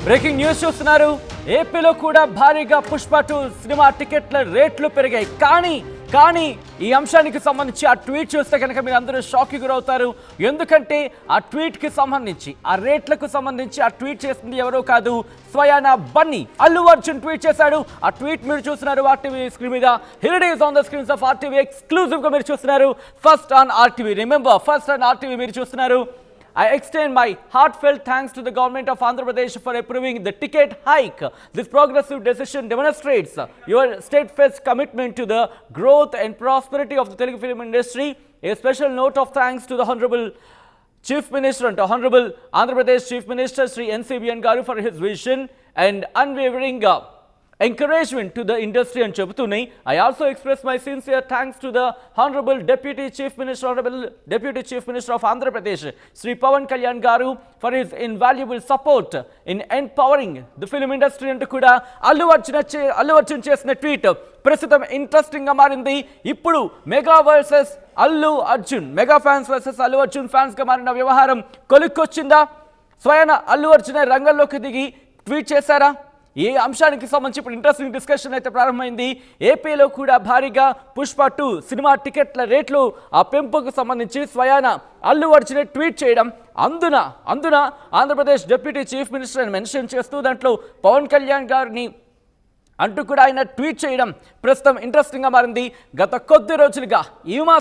Breaking news చూస్తున్నారు. ఏపీలో కూడా భారీగా పుష్ప 2 సినిమా టికెట్ల రేట్లు పెరిగాయి. కానీ ఈ అంశానికి సంబంధించి ఆ ట్వీట్ చూస్తే కనుక మీరు అందరూ షాక్కి గురవుతారు. ఎందుకంటే ఆ ట్వీట్కి సంబంధించి ఆ రేట్లకు సంబంధించి ఆ ట్వీట్ చేసింది ఎవరో కాదు, స్వయానా బన్నీ అల్లు అర్జున్ ట్వీట్ చేశాడు. ఆ ట్వీట్ మీరు చూస్తున్నారు ఆర్టీవీ స్క్రీన్ మీద. Here it is on the screens of RTV ఎక్స్క్లూజివ్గా మీరు చూస్తున్నారు. First on RTV. Remember, first on RTV మీరు చూస్తున్నారు. I extend my heartfelt thanks to the government of Andhra Pradesh for approving the ticket hike. This progressive decision demonstrates your steadfast commitment to the growth and prosperity of the Telugu film industry. A special note of thanks to the Honorable Chief Minister and Honorable Andhra Pradesh Chief Minister Sri NCBN Garu for his vision and unwavering encouragement to the industry and చెబుతున్నాయి. I also express my sincere thanks to the Honorable Deputy Chief Minister of Andhra Pradesh Sri Pawan Kalyan Garu for his invaluable support in empowering the film industry. అంటూ కూడా అల్లు అర్జున్ చేసిన tweet ప్రస్తుతం interesting గా మారింది. ఇప్పుడు mega versus Allu Arjun, mega fans versus Allu Arjun fans గా మారిన వ్యవహారం కొలిక్కొచ్చిందా? స్వయాన అల్లు అర్జున్ రంగంలోకి దిగి ట్వీట్ చేశారా? ఈ అంశానికి సంబంధించి ఇప్పుడు ఇంట్రెస్టింగ్ డిస్కషన్ అయితే ప్రారంభమైంది. ఏపీలో కూడా భారీగా పుష్ప 2 సినిమా టికెట్ల రేట్లు ఆ పెంపుకు సంబంధించి స్వయాన అల్లు అర్జున్ ట్వీట్ చేయడం, అందున ఆంధ్రప్రదేశ్ డిప్యూటీ చీఫ్ మినిస్టర్ అని మెన్షన్ చేస్తూ దాంట్లో పవన్ కళ్యాణ్ గారిని అంటూ కూడా ఆయన ట్వీట్ చేయడం ప్రస్తుతం ఇంట్రెస్టింగ్గా మారింది. గత కొద్ది రోజులుగా ఏమా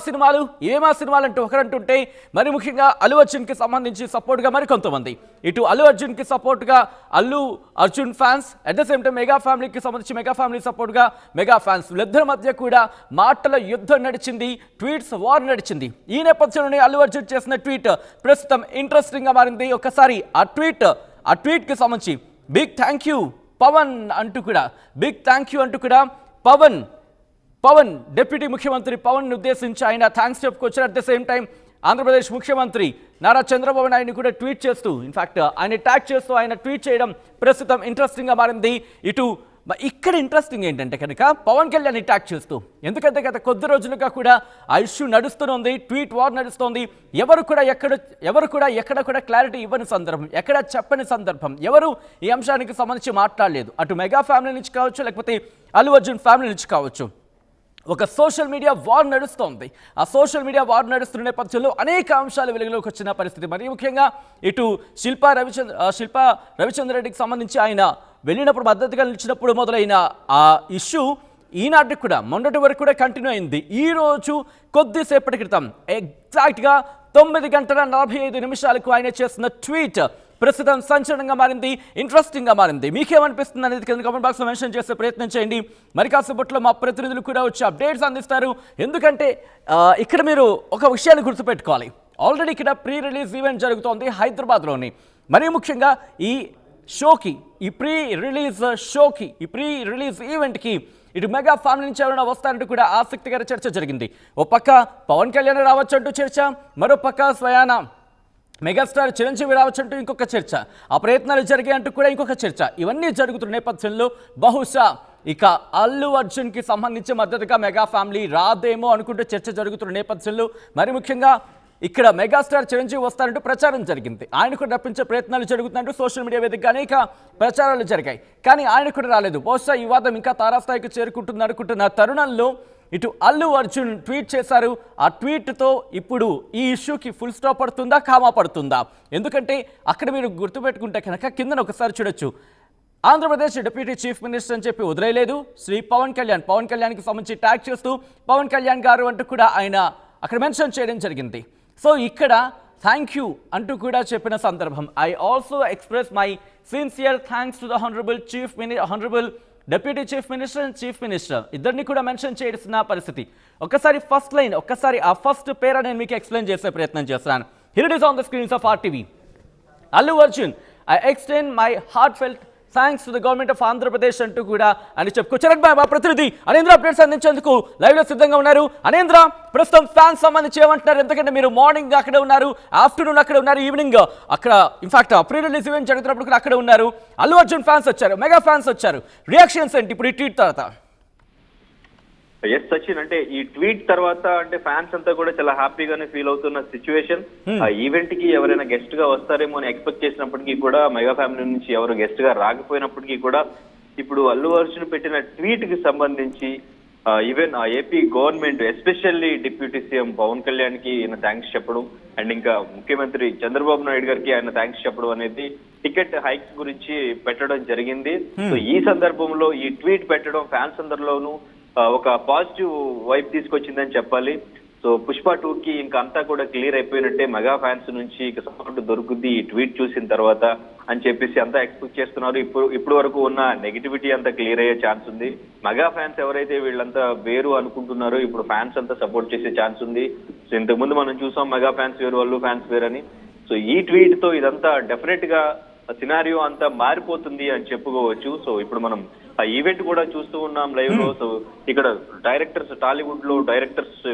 సినిమాలు అంటూ ఒకరంటుంటే మరి ముఖ్యంగా అల్లు అర్జున్కి సంబంధించి సపోర్ట్గా మరికొంతమంది, ఇటు అల్లు అర్జున్కి సపోర్ట్గా Allu Arjun fans, at the same time mega ఫ్యామిలీకి సంబంధించి మెగా ఫ్యామిలీ సపోర్ట్గా మెగా ఫ్యాన్స్, వీళ్ళిద్దరి మధ్య కూడా మాటల యుద్ధం నడిచింది, ట్వీట్స్ వార్ నడిచింది. ఈ నేపథ్యంలోనే అల్లు అర్జున్ చేసిన ట్వీట్ ప్రస్తుతం ఇంట్రెస్టింగ్గా మారింది. ఒకసారి ఆ ట్వీట్కి సంబంధించి బిగ్ థ్యాంక్ యూ పవన్ అంటూ కూడా పవన్ డిప్యూటీ ముఖ్యమంత్రి పవన్ ఉద్దేశించి ఆయన థ్యాంక్స్ చెప్పుకొచ్చారు. At the same time Andhra Pradesh ముఖ్యమంత్రి నారా చంద్రబాబు నాయుడు కూడా ట్వీట్ చేస్తూ, ఇన్ఫాక్ట్ ఆయన ట్యాగ్ చేస్తూ ఆయన ట్వీట్ చేయడం ప్రస్తుతం ఇంట్రెస్టింగ్గా మారింది. ఇక్కడ ఇంట్రెస్టింగ్ ఏంటంటే కనుక పవన్ కళ్యాణ్ అటాక్ చేస్తూ, ఎందుకంటే గత కొద్ది రోజులుగా కూడా ఆ ఇష్యూ నడుస్తూనే, ట్వీట్ వార్ నడుస్తోంది. ఎవరు కూడా ఎక్కడ కూడా క్లారిటీ ఇవ్వని సందర్భం, ఎక్కడ చెప్పని సందర్భం, ఎవరు ఈ అంశానికి సంబంధించి మాట్లాడలేదు. అటు మెగా ఫ్యామిలీ నుంచి కావచ్చు, లేకపోతే అల్లు అర్జున్ ఫ్యామిలీ నుంచి కావచ్చు. ఒక సోషల్ మీడియా వార్ నడుస్తోంది. ఆ సోషల్ మీడియా వార్ నడుస్తున్న నేపథ్యంలో అనేక అంశాలు వెలుగులోకి వచ్చిన పరిస్థితి. మరి ముఖ్యంగా ఇటు శిల్పా రవిచంద్ర రెడ్డికి సంబంధించి ఆయన వెళ్ళినప్పుడు మద్దతుగా నిలిచినప్పుడు మొదలైన ఆ ఇష్యూ ఈనాటికి కూడా మొన్నటి వరకు కూడా కంటిన్యూ అయింది. ఈరోజు కొద్దిసేపటి క్రితం ఎగ్జాక్ట్గా 9:45 ఆయన చేసిన ట్వీట్ ప్రస్తుతం సంచలనంగా మారింది, ఇంట్రెస్టింగ్గా మారింది. మీకేమనిపిస్తుంది అనేది కింద కామెంట్ బాక్స్లో మెన్షన్ చేసే ప్రయత్నం చేయండి. మరి కాసేపట్లో మా ప్రతినిధులు కూడా వచ్చి అప్డేట్స్ అందిస్తారు. ఎందుకంటే ఇక్కడ మీరు ఒక విషయాన్ని గుర్తుపెట్టుకోవాలి. ఆల్రెడీ ఇక్కడ ప్రీ రిలీజ్ ఈవెంట్ జరుగుతోంది హైదరాబాద్లోని. మరీ ముఖ్యంగా ఈ ప్రీ రిలీజ్ ఈవెంట్కి ఇటు మెగా ఫ్యామిలీ నుంచి ఎవరైనా వస్తారంటూ కూడా ఆసక్తికర చర్చ జరిగింది. ఓ పక్క పవన్ కళ్యాణ్ రావచ్చు అంటూ చర్చ, మరో పక్క స్వయాన మెగాస్టార్ చిరంజీవి రావచ్చంటూ ఇంకొక చర్చ, ఆ ప్రయత్నాలు జరిగాయి అంటూ కూడా ఇంకొక చర్చ. ఇవన్నీ జరుగుతున్న నేపథ్యంలో బహుశా ఇక అల్లు అర్జున్కి సంబంధించి మద్దతుగా మెగా ఫ్యామిలీ రాదేమో అనుకుంటూ చర్చ జరుగుతున్న నేపథ్యంలో మరి ముఖ్యంగా ఇక్కడ మెగాస్టార్ చిరంజీవి వస్తారంటూ ప్రచారం జరిగింది. ఆయన కూడా రప్పించే ప్రయత్నాలు జరుగుతున్నట్టు సోషల్ మీడియా వేదికగా అనేక ప్రచారాలు జరిగాయి. కానీ ఆయన కూడా రాలేదు. బహుశా ఈ వాదం ఇంకా తారాస్థాయికి చేరుకుంటుంది అనుకుంటున్న తరుణంలో ఇటు అల్లు అర్జున్ ట్వీట్ చేశారు. ఆ ట్వీట్తో ఇప్పుడు ఈ ఇష్యూకి ఫుల్ స్టాప్ పడుతుందా, కామా పడుతుందా? ఎందుకంటే అక్కడ మీరు గుర్తుపెట్టుకుంటే కనుక కిందన ఒకసారి చూడొచ్చు, ఆంధ్రప్రదేశ్ డిప్యూటీ చీఫ్ మినిస్టర్ అని చెప్పి వదిలేయలేదు. శ్రీ పవన్ కళ్యాణ్కి సంబంధించి ట్యాగ్ చేస్తూ పవన్ కళ్యాణ్ గారు అంటూ కూడా ఆయన అక్కడ మెన్షన్ చేయడం జరిగింది. సో ఇక్కడ థ్యాంక్ యూ అంటూ కూడా చెప్పిన సందర్భం. I also express my sincere thanks to the honourable deputy chief minister and chief minister ఇద్దరిని కూడా మెన్షన్ చేసిన పరిస్థితి. ఒక్కసారి ఆ ఫస్ట్ పేర నేను మీకు ఎక్స్ప్లెయిన్ చేసే ప్రయత్నం చేస్తాను. Here it is on the screens of RTV. Allu Arjun, I extend my heartfelt thanks to the government of Andhra Pradesh అంటూ కూడా అని చెప్పుకొచ్చారు. మా ప్రతినిధి అనేంద్ర అప్డేట్స్ అందించేందుకు లైవ్లో సిద్ధంగా ఉన్నారు. అనేంద్ర, ప్రస్తుతం ఫ్యాన్స్ సంబంధించి ఏమంటున్నారు? ఎందుకంటే మీరు మార్నింగ్ అక్కడ ఉన్నారు, ఆఫ్టర్నూన్ అక్కడ ఉన్నారు, ఈవినింగ్ అక్కడ ఇన్ఫాక్ట్ ప్రీ రిలీజ్ ఈవెంట్ జరుగుతున్నప్పుడు కూడా అక్కడ ఉన్నారు. అల్లు అర్జున్ ఫ్యాన్స్ వచ్చారు, మెగా ఫ్యాన్స్ వచ్చారు. రియాక్షన్స్ ఏంటి ఇప్పుడు ఈ ట్వీట్ తర్వాత? ఎస్ సచిన్, అంటే ఈ ట్వీట్ తర్వాత అంటే ఫ్యాన్స్ అంతా కూడా చాలా హ్యాపీగానే ఫీల్ అవుతున్న సిచ్యువేషన్. ఆ ఈవెంట్ కి ఎవరైనా గెస్ట్ గా వస్తారేమో అని ఎక్స్పెక్ట్ చేసినప్పటికీ కూడా మెగా ఫ్యామిలీ నుంచి ఎవరు గెస్ట్ గా రాకపోయినప్పటికీ కూడా ఇప్పుడు అల్లు అర్జున్ పెట్టిన ట్వీట్ కి సంబంధించి ఈవెన్ ఆ AP government especially deputy CM Pawan Kalyan కి ఆయన థ్యాంక్స్ చెప్పడం అండ్ ఇంకా ముఖ్యమంత్రి చంద్రబాబు నాయుడు గారికి ఆయన థ్యాంక్స్ చెప్పడం అనేది టికెట్ హైక్స్ గురించి పెట్టడం జరిగింది. సో ఈ సందర్భంలో ఈ ట్వీట్ పెట్టడం ఫ్యాన్స్ అందరిలోనూ ఒక పాజిటివ్ వైబ్ తీసుకొచ్చిందని చెప్పాలి. సో పుష్ప 2కి ఇంకా అంతా కూడా క్లియర్ అయిపోయినట్టే, మెగా ఫ్యాన్స్ నుంచి ఇక సపోర్ట్ దొరుకుద్ది ఈ ట్వీట్ చూసిన తర్వాత అని చెప్పేసి అంతా ఎక్స్పెక్ట్ చేస్తున్నారు. ఇప్పుడు వరకు ఉన్న నెగిటివిటీ అంతా క్లియర్ అయ్యే ఛాన్స్ ఉంది. మెగా ఫ్యాన్స్ ఎవరైతే వీళ్ళంతా వేరు అనుకుంటున్నారో ఇప్పుడు ఫ్యాన్స్ అంతా సపోర్ట్ చేసే ఛాన్స్ ఉంది. సో ఇంతకు ముందు మనం చూసాం మెగా ఫ్యాన్స్ వేరు, అల్లు ఫ్యాన్స్ వేరు అని. సో ఈ ట్వీట్ తో ఇదంతా డెఫినెట్ గా సినారియో అంతా మారిపోతుంది అని చెప్పుకోవచ్చు. సో ఇప్పుడు మనం ఆ ఈవెంట్ కూడా చూస్తూ ఉన్నాం లైవ్ లో. సో ఇక్కడ డైరెక్టర్స్, టాలీవుడ్ లో డైరెక్టర్స్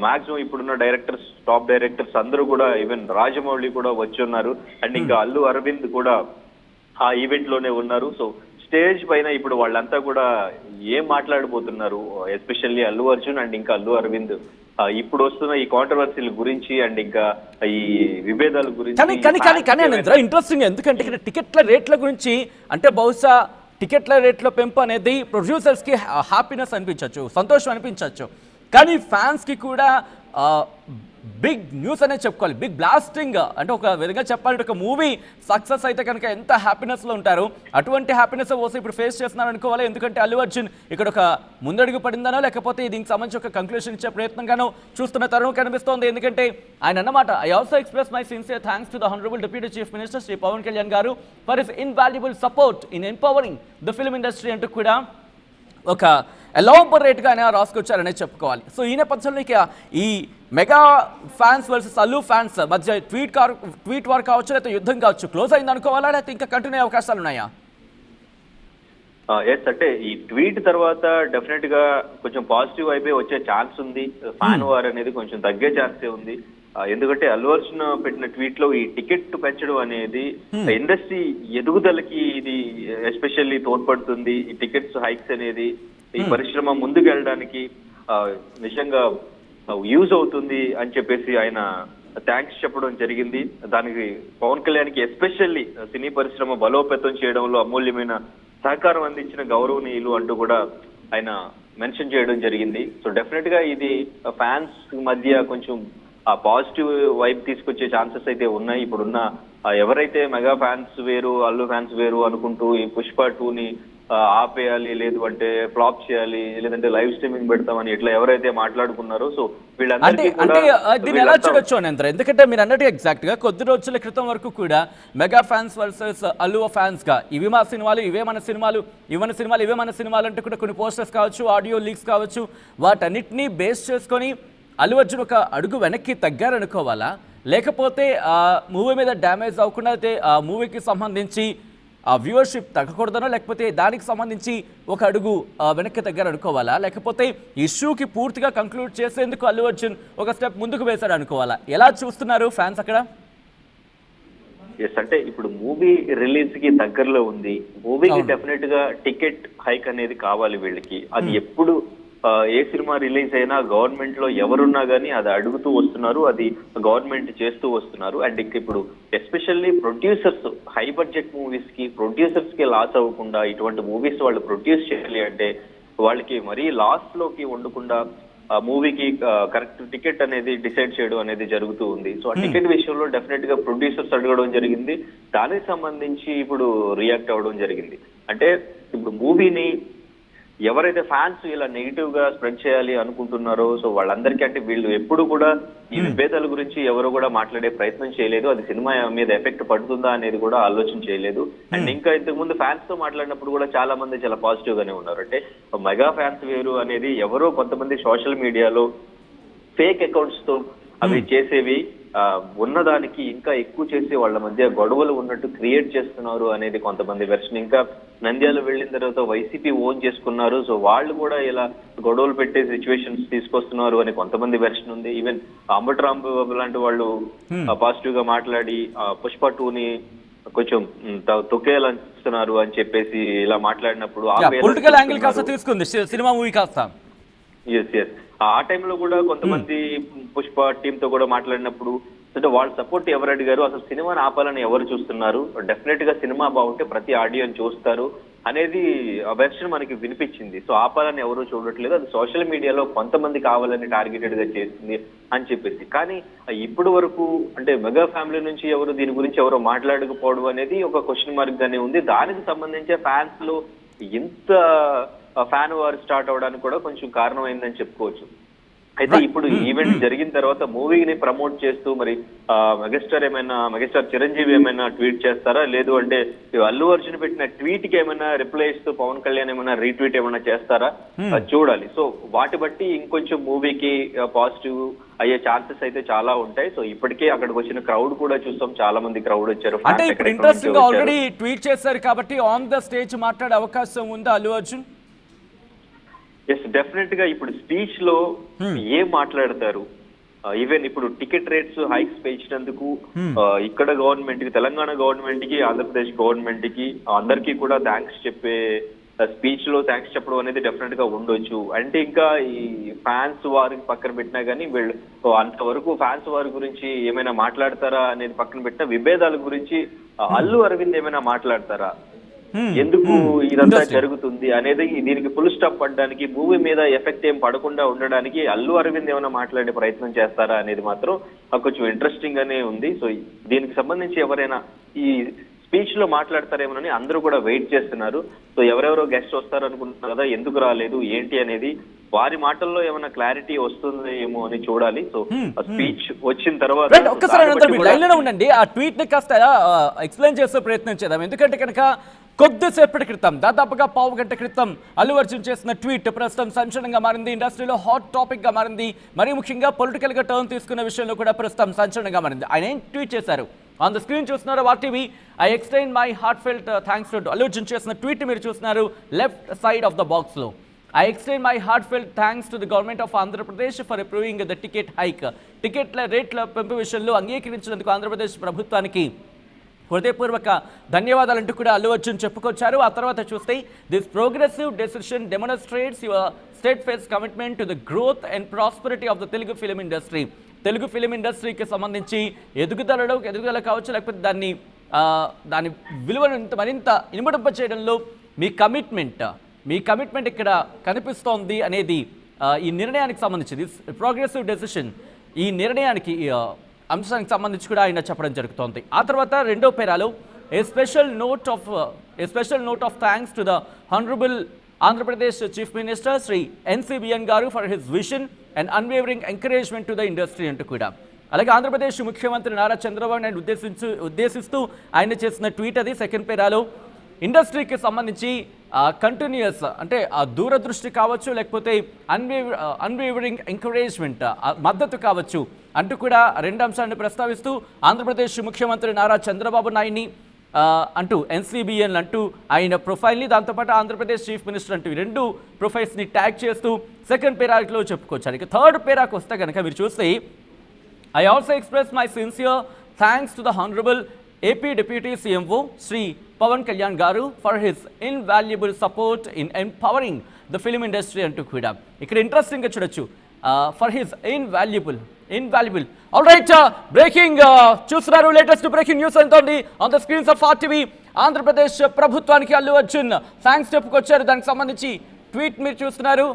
మాక్సిమం ఇప్పుడున్న డైరెక్టర్స్, టాప్ డైరెక్టర్స్ అందరూ కూడా, ఈవెన్ రాజమౌళి కూడా వచ్చి ఉన్నారు అండ్ ఇంకా అల్లు అరవింద్ కూడా ఆ ఈవెంట్ లోనే ఉన్నారు. సో స్టేజ్ పైన ఇప్పుడు వాళ్ళంతా కూడా ఏం మాట్లాడబోతున్నారు, ఎస్పెషల్లీ అల్లు అర్జున్ అండ్ ఇంకా అల్లు అరవింద్ ఇప్పుడు వస్తున్న ఈ కాంట్రవర్సీల గురించి అండ్ ఇంకా ఈ విభేదాల గురించి ఇంట్రెస్టింగ్. ఎందుకంటే ఇక్కడ టికెట్ల రేట్ల గురించి అంటే బహుశా టికెట్ల రేట్ల పెంపు అనేది ప్రొడ్యూసర్స్ కి హ్యాపీనెస్ అనిపించవచ్చు, సంతోషం అనిపించవచ్చు, కానీ ఫ్యాన్స్ కి కూడా బిగ్ న్యూస్ అనేది చెప్పుకోవాలి. బిగ్ బ్లాస్టింగ్ అంటే ఒక విధంగా చెప్పాలంటే ఒక మూవీ సక్సెస్ అయితే కనుక ఎంత హ్యాపీనెస్లో ఉంటారు, అటువంటి హ్యాపీనెస్ ఓసి ఇప్పుడు ఫేస్ చేస్తున్నారు అనుకోవాలి. ఎందుకంటే అల్లు అర్జున్ ఇక్కడ ఒక ముందడుగు పడిందనో లేకపోతే దీనికి సంబంధించి ఒక కంక్లూషన్ ఇచ్చే ప్రయత్నంగానో చూస్తున్న తరుణం కనిపిస్తోంది. ఎందుకంటే ఆయన అన్నమాట, I also express my sincere thanks to the honourable deputy chief minister Shri Pawan Kalyan garu for his invaluable support in empowering the film industry అంటూ కూడా ఒక ఎలాబొరేట్గా ఆయన రాసుకొచ్చారనే చెప్పుకోవాలి. సో ఈ నేపథ్యంలో ఇక ఈ mega fans versus Allu fans మధ్య ట్వీట్ వార్ కావచ్చు లేకపోతే యుద్ధం కావచ్చు క్లోజ్ అయింది అనుకోవాలా, లేకపోతే ఇంకా కంటిన్యూ అయ్యే అవకాశాలు ఉన్నాయా? ఎస్, అంటే ఈ ట్వీట్ తర్వాత డెఫినెట్ గా కొంచెం పాజిటివ్ అయిపోయి వచ్చే ఛాన్స్ ఉంది. ఫ్యాన్ వార్ అనేది కొంచెం తగ్గే ఛాన్సే ఉంది. ఎందుకంటే అల్లు అర్జున్ పెట్టిన ట్వీట్ లో ఈ టికెట్ పెంచడం అనేది ఇండస్ట్రీ ఎదుగుదలకి ఇది ఎస్పెషల్లీ తోడ్పడుతుంది. ఈ టికెట్స్ హైక్స్ అనేది ఈ పరిశ్రమ ముందుకు వెళ్ళడానికి నిజంగా యూజ్ అవుతుంది అని చెప్పేసి ఆయన థ్యాంక్స్ చెప్పడం జరిగింది. దానికి పవన్ కళ్యాణ్కి ఎస్పెషల్లీ సినీ పరిశ్రమ బలోపేతం చేయడంలో అమూల్యమైన సహకారం అందించిన గౌరవనీయులు అంటూ కూడా ఆయన మెన్షన్ చేయడం జరిగింది. సో డెఫినెట్ గా ఇది ఫ్యాన్స్ మధ్య కొంచెం ఆ పాజిటివ్ వైబ్ తీసుకొచ్చే ఛాన్సెస్ అయితే ఉన్నాయి. ఇప్పుడున్న ఎవరైతే మెగా ఫ్యాన్స్ వేరు, అల్లు ఫ్యాన్స్ వేరు అనుకుంటూ ఈ పుష్ప 2ని ఆపేయాలి, లేదు అంటే ఫ్లాప్ చేయాలి, లేదంటే లైవ్ స్ట్రీమింగ్ పెడతామని ఇట్లా ఎవరైతే మాట్లాడుకున్నారో సో వీళ్ళందరికీ దీన్ని ఎలా చూడొచ్చు అనంతరం, ఎందుకంటే మీరు అన్నట్టు ఎగ్జాక్ట్ గా కొద్ది రోజుల క్రితం వరకు కూడా mega fans versus Allu fans గా ఇవి మా సినిమాలు, ఇవే మన సినిమాలు, ఇవే మన సినిమాలు అంటూ కూడా కొన్ని పోస్టర్స్ కావచ్చు, ఆడియో లీక్స్ కావచ్చు, వాటన్నిటినీ బేస్ చేసుకొని అల్లు అర్జున్ ఒక అడుగు వెనక్కి తగ్గారనుకోవాలా, లేకపోతే ఆ మూవీ మీద డ్యామేజ్ అవ్వకుండా అయితే ఆ మూవీకి సంబంధించి ఆ వ్యూవర్షిప్ తగ్గకూడదనో, లేకపోతే దానికి సంబంధించి ఒక అడుగు వెనక్కి తగ్గారనుకోవాలా, లేకపోతే ఇష్యూకి పూర్తిగా కంక్లూడ్ చేసేందుకు అల్లు అర్జున్ ఒక స్టెప్ ముందుకు వేశాడు అనుకోవాలా? ఎలా చూస్తున్నారు ఫ్యాన్స్ అక్కడ? ఎస్, అంటే ఇప్పుడు మూవీ రిలీజ్ కి దగ్గరలో ఉంది. మూవీకి డెఫినెట్ గా టికెట్ హైక్ అనేది కావాలి వీళ్ళకి. అది ఎప్పుడు ఏ సినిమా రిలీజ్ అయినా గవర్నమెంట్ లో ఎవరున్నా గానీ అది అడుగుతూ వస్తున్నారు, అది గవర్నమెంట్ చేస్తూ వస్తున్నారు. అండ్ ఇంక ఇప్పుడు especially producers high budget movies కి ప్రొడ్యూసర్స్ కి లాస్ అవ్వకుండా ఇటువంటి మూవీస్ వాళ్ళు ప్రొడ్యూస్ చేయాలి అంటే వాళ్ళకి మరీ లాస్ లోకి ఉండకుండా ఆ మూవీకి కరెక్ట్ టికెట్ అనేది డిసైడ్ చేయడం అనేది జరుగుతూ ఉంది. సో ఆ టికెట్ విషయంలో డెఫినెట్ గా ప్రొడ్యూసర్స్ అడగడం జరిగింది. దానికి సంబంధించి ఇప్పుడు రియాక్ట్ అవ్వడం జరిగింది. అంటే ఇప్పుడు మూవీని ఎవరైతే ఫ్యాన్స్ ఇలా నెగిటివ్ గా స్ప్రెడ్ చేయాలి అనుకుంటున్నారో సో వాళ్ళందరికీ, అంటే వీళ్ళు ఎప్పుడు కూడా ఈ విభేదాల గురించి ఎవరు కూడా మాట్లాడే ప్రయత్నం చేయలేదు. అది సినిమా మీద ఎఫెక్ట్ పడుతుందా అనేది కూడా ఆలోచన చేయలేదు. అండ్ ఇంకా ఇంతకు ముందు ఫ్యాన్స్ తో మాట్లాడినప్పుడు కూడా చాలా మంది చాలా పాజిటివ్ గానే ఉన్నారు. అంటే మెగా ఫ్యాన్స్ వేరు అనేది ఎవరో కొంతమంది సోషల్ మీడియాలో ఫేక్ అకౌంట్స్ తో అవి చేసేవి ఉన్నదానికి ఇంకా ఎక్కువ చేసి వాళ్ళ మధ్య గొడవలు ఉన్నట్టు క్రియేట్ చేస్తున్నారు అనేది కొంతమంది వెర్షన్. ఇంకా నంద్యాల వెళ్ళిన తర్వాత వైసీపీ ఓన్ చేసుకున్నారు, సో వాళ్ళు కూడా ఇలా గొడవలు పెట్టే సిచ్యువేషన్స్ తీసుకొస్తున్నారు అని కొంతమంది వెర్షన్ ఉంది. ఈవెన్ అంబటి రాంబాబు లాంటి వాళ్ళు పాజిటివ్ గా మాట్లాడి పుష్ప 2ని కొంచెం తొక్కేయాలనిస్తున్నారు అని చెప్పేసి ఇలా మాట్లాడినప్పుడు పొలిటికల్ యాంగిల్ కాస్త తీసుకుంది సినిమా మూవీ కాస్త. ఎస్ ఎస్ ఆ టైంలో కూడా కొంతమంది పుష్ప టీమ్ తో కూడా మాట్లాడినప్పుడు అంటే వాళ్ళ సపోర్ట్ ఎవరు అడిగారు, అసలు సినిమాని ఆపాలని ఎవరు చూస్తున్నారు, డెఫినెట్ గా సినిమా బాగుంటే ప్రతి ఆడియన్స్ చూస్తారు అనేది వెర్షన్ మనకి వినిపించింది. సో ఆపాలని ఎవరు చూడట్లేదు, అది సోషల్ మీడియాలో కొంతమంది కావాలని టార్గెటెడ్ గా చేస్తుంది అని చెప్పేసి. కానీ ఇప్పుడు వరకు అంటే మెగా ఫ్యామిలీ నుంచి ఎవరు దీని గురించి ఎవరో మాట్లాడకపోవడం అనేది ఒక క్వశ్చన్ మార్క్ గానే ఉంది. దానికి సంబంధించి ఫ్యాన్స్ లో ఇంత ఫ్యాన్ వార్ స్టార్ట్ అవడానికి కూడా కొంచెం కారణమైందని చెప్పుకోవచ్చు. అయితే ఇప్పుడు ఈవెంట్ జరిగిన తర్వాత మూవీని ప్రమోట్ చేస్తూ మరి మెగాస్టార్ చిరంజీవి ఏమైనా ట్వీట్ చేస్తారా, లేదు అంటే అల్లు అర్జున్ పెట్టిన ట్వీట్ కి ఏమైనా రిప్లై ఇస్తూ పవన్ కళ్యాణ్ ఏమైనా రీట్వీట్ ఏమైనా చేస్తారా చూడాలి. సో వాటి బట్టి ఇంకొంచెం మూవీకి పాజిటివ్ అయ్యే ఛాన్సెస్ అయితే చాలా ఉంటాయి. సో ఇప్పటికే అక్కడికి వచ్చిన క్రౌడ్ కూడా చూస్తాం, చాలా మంది క్రౌడ్ వచ్చారు. అంటే ఇప్పుడు ఇంట్రెస్టింగ్ ఆల్రెడీ ట్వీట్ చేశారు కాబట్టి ఆన్ ద స్టేజ్ మాట్లాడే అవకాశం ఉందా అల్లు అర్జున్? ఎస్ డెఫినెట్ గా ఇప్పుడు స్పీచ్ లో ఏం మాట్లాడతారు, ఈవెన్ ఇప్పుడు టికెట్ రేట్స్ హైక్స్ పెంచినందుకు ఇక్కడ గవర్నమెంట్ కి, తెలంగాణ గవర్నమెంట్ కి, ఆంధ్రప్రదేశ్ గవర్నమెంట్ కి అందరికీ కూడా థ్యాంక్స్ చెప్పే స్పీచ్ లో థ్యాంక్స్ చెప్పడం అనేది డెఫినెట్ గా ఉండొచ్చు. అంటే ఇంకా ఈ ఫ్యాన్స్ వారికి పక్కన పెట్టినా కానీ వీళ్ళు అంతవరకు ఫ్యాన్స్ వారి గురించి ఏమైనా మాట్లాడతారా అనేది పక్కన పెట్టినా విభేదాల గురించి అల్లు అరవింద్ ఏమైనా మాట్లాడతారా, ఎందుకు ఇదంతా జరుగుతుంది అనేది దీనికి ఫుల్ స్టాప్ పడడానికి, మూవీ మీద ఎఫెక్ట్ ఏం పడకుండా ఉండడానికి అల్లు అరవింద్ ఏమైనా మాట్లాడే ప్రయత్నం చేస్తారా అనేది మాత్రం కొంచెం ఇంట్రెస్టింగ్ గానే ఉంది. సో దీనికి సంబంధించి ఎవరైనా ఈ స్పీచ్ లో మాట్లాడతారేమోనని అందరూ కూడా వెయిట్ చేస్తున్నారు. సో ఎవరెవరో గెస్ట్ వస్తారు అనుకుంటున్నారు కదా, ఎందుకు రాలేదు ఏంటి అనేది వారి మాటల్లో ఏమైనా క్లారిటీ వస్తుంది ఏమో అని చూడాలి. సో స్పీచ్ వచ్చిన తర్వాత ఒక్కసారి ఉండండి, ఆ ట్వీట్ ని కాస్త ఎక్స్ప్లెయిన్ చేసే ప్రయత్నం చేద్దాం. ఎందుకంటే కనుక కొద్దిసేపటి క్రితం, దాదాపుగా పావు గంట క్రితం అల్లు అర్జున్ చేసిన ట్వీట్ ప్రస్తుతం సంచలనంగా మారింది, ఇండస్ట్రీలో హాట్ టాపిక్ గా మారింది. మరీ ముఖ్యంగా పొలిటికల్ గా టర్న్ తీసుకున్న విషయంలో కూడా ప్రస్తుతం సంచలనంగా మారింది. ఆయన ఏం ట్వీట్ చేశారు ఆన్ ద స్క్రీన్ చూస్తున్నారు. వాటివి I extend my heartfelt thanks to Allu Arjun చేసిన ట్వీట్ మీరు చూస్తున్నారు left side of the box లో. I extend my heartfelt thanks to the government of Andhra Pradesh for approving the ticket hike. టికెట్ల రేట్ల పెంపు విషయంలో అంగీకరించినందుకు ఆంధ్రప్రదేశ్ ప్రభుత్వానికి హృదయపూర్వక ధన్యవాదాలంటూ కూడా అల్లు అర్జున్ చెప్పుకొచ్చారు. ఆ తర్వాత చూస్తే this progressive decision demonstrates your state face commitment to the growth and prosperity of the Telugu film industry. Telugu film ఇండస్ట్రీకి సంబంధించి ఎదుగుదల కావచ్చు, లేకపోతే దాని విలువను మరింత ఇనుమడింప చేయడంలో మీ కమిట్మెంట్ ఇక్కడ కనిపిస్తోంది అనేది ఈ నిర్ణయానికి సంబంధించి దిస్ ప్రోగ్రెసివ్ డెసిషన్, ఈ నిర్ణయానికి అంశానికి సంబంధించి కూడా ఆయన చెప్పడం జరుగుతోంది. ఆ తర్వాత రెండో పేరాలో a special note of thanks to the honourable Andhra Pradesh chief minister Shri NCBN garu for his vision and unwavering encouragement to the industry అంటూ కూడా. అలాగే ఆంధ్రప్రదేశ్ ముఖ్యమంత్రి నారా చంద్రబాబు నాయుడు ఉద్దేశిస్తూ ఆయన చేసిన ట్వీట్ అది సెకండ్ పేరాలో. ఇండస్ట్రీకి సంబంధించి కంటిన్యూస్ అంటే దూరదృష్టి కావచ్చు, లేకపోతే అన్వేవరింగ్ ఎంకరేజ్మెంట్ మద్దతు కావచ్చు అంటూ కూడా రెండు అంశాలను ప్రస్తావిస్తూ ఆంధ్రప్రదేశ్ ముఖ్యమంత్రి నారా చంద్రబాబు నాయుడిని అంటూ NCBN అంటూ ఆయన ప్రొఫైల్ని, దాంతోపాటు ఆంధ్రప్రదేశ్ చీఫ్ మినిస్టర్ అంటూ రెండు ప్రొఫైల్స్ని ట్యాగ్ చేస్తూ సెకండ్ పేరాలో చెప్పుకొచ్చారు. ఇక థర్డ్ పేరాకు వస్తే కనుక మీరు చూస్తే I also express my sincere thanks to the honourable AP Deputy CMO Sri Pawan Kalyan Garu for his invaluable support in empowering the film industry అంటూ కూడా. ఇక్కడ ఇంట్రెస్టింగ్ గా చూడొచ్చు for his invaluable. All right, breaking చూస్తున్నారు, latest breaking news అంతోంది on the screens of RTV. Andhra Pradesh ప్రభుత్వానికి Allu Arjun thanks చెప్పుకొచ్చారు. దానికి సంబంధించి ట్వీట్ మీరు చూస్తున్నారు.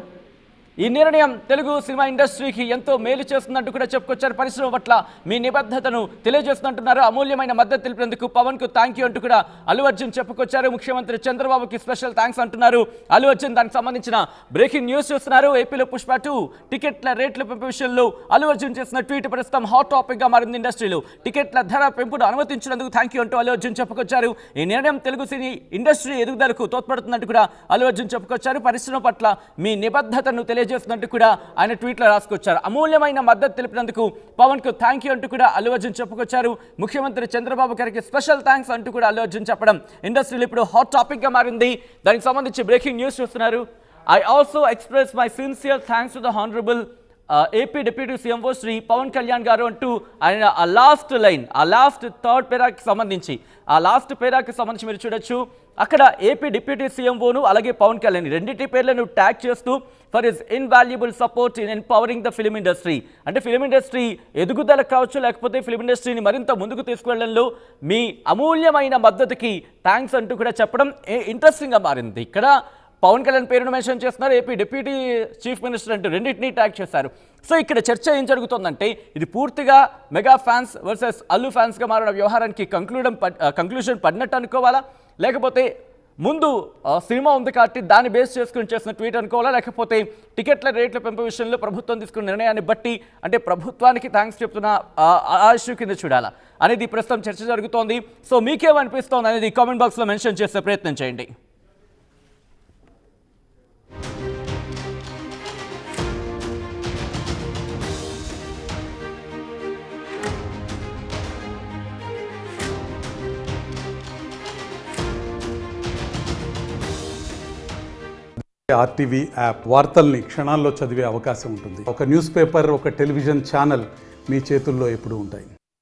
ఈ నిర్ణయం తెలుగు సినిమా ఇండస్ట్రీకి ఎంతో మేలు చేస్తుందంటూ కూడా చెప్పుకొచ్చారు. పరిశ్రమ పట్ల మీ నిబద్ధతను తెలియజేస్తుంటున్నారు. అమూల్యమైన మద్దతు తెలిపినందుకు పవన్ కు థ్యాంక్ యూ అంటూ కూడా అల్లు అర్జున్ చెప్పుకొచ్చారు. ముఖ్యమంత్రి చంద్రబాబుకి స్పెషల్ థ్యాంక్స్ అంటున్నారు అల్లు అర్జున్. దానికి సంబంధించిన బ్రేకింగ్ న్యూస్ చూస్తున్నారు. ఏపీలో పుష్ప 2 టికెట్ల రేట్ల పెంపు విషయంలో అల్లు అర్జున్ చేసిన ట్వీట్ ప్రస్తుతం హాట్ టాపిక్ గా మారింది. ఇండస్ట్రీలో టికెట్ల ధర పెంపును అనుమతించినందుకు థ్యాంక్ యూ అంటూ అల్లు అర్జున్ చెప్పుకొచ్చారు. ఈ నిర్ణయం తెలుగు సినీ ఇండస్ట్రీ ఎదుగుదలకు తోడ్పడుతుందంటూ కూడా అల్లు అర్జున్ చెప్పుకొచ్చారు. పరిశ్రమ పట్ల మీ నిబద్ధతను చేస్తున్నట్టు కూడా ఆయన ట్వీట్లో రాసుకొచ్చారు. అమూల్యమైన మద్దతు తెలిపినందుకు పవన్ కు థ్యాంక్ యూ అంటూ కూడా అల్లు అర్జున్ చెప్పుకొచ్చారు. ముఖ్యమంత్రి చంద్రబాబు గారికి స్పెషల్ థ్యాంక్స్ అంటూ కూడా అల్లు అర్జున్ చెప్పడం ఇండస్ట్రీలో ఇప్పుడు హాట్ టాపిక్ గా మారింది. దానికి సంబంధించి బ్రేకింగ్ న్యూస్ చూస్తున్నారు. I also express my sincere thanks to the honourable AP deputy CMO Shri Pawan Kalyan garu అంటూ ఆయన లాస్ట్ థర్డ్ పేరాకి సంబంధించి మీరు చూడొచ్చు. అక్కడ ఏపీ డిప్యూటీ సీఎంఓను అలాగే పవన్ కళ్యాణ్ రెండింటి పేర్లను ట్యాగ్ చేస్తూ for is invaluable support in empowering the film industry, అంటే ఫిలిం ఇండస్ట్రీ ఎదుగుదల కావచ్చు, లేకపోతే ఫిలిం ఇండస్ట్రీని మరింత ముందుకు తీసుకువెళ్లడంలో మీ అమూల్యమైన మద్దతుకి థ్యాంక్స్ అంటూ కూడా చెప్పడం ఇంట్రెస్టింగ్గా మారింది. ఇక్కడ పవన్ కళ్యాణ్ పేరును మెన్షన్ చేస్తున్నారు, ఏపీ డిప్యూటీ చీఫ్ మినిస్టర్ అంటూ రెండింటినీ ట్యాగ్ చేశారు. సో ఇక్కడ చర్చ ఏం జరుగుతుందంటే ఇది పూర్తిగా మెగా ఫ్యాన్స్ వర్సెస్ అల్లు ఫ్యాన్స్గా మారిన వ్యవహారానికి కంక్లూజన్ పడినట్టు అనుకోవాలా, లేకపోతే ముందు సినిమా ఉంది కాబట్టి దాన్ని బేస్ చేసుకుని చేసిన ట్వీట్ అనుకోవాలా, లేకపోతే టికెట్ల రేట్ల పెంపు విషయంలో ప్రభుత్వం తీసుకున్న నిర్ణయాన్ని బట్టి అంటే ప్రభుత్వానికి థ్యాంక్స్ చెప్తున్న ఆ ఇష్యూ కింద చూడాలా అనేది ప్రస్తుతం చర్చ జరుగుతోంది. సో మీకేమనిపిస్తోంది అనేది కామెంట్ బాక్స్లో మెన్షన్ చేసే ప్రయత్నం చేయండి. ఆర్టీవీ యాప్ వార్తల్ని క్షణాల్లో చదివే అవకాశం ఉంటుంది. ఒక న్యూస్ పేపర్, ఒక టెలివిజన్ ఛానల్ మీ చేతుల్లో ఎప్పుడూ ఉంటాయి.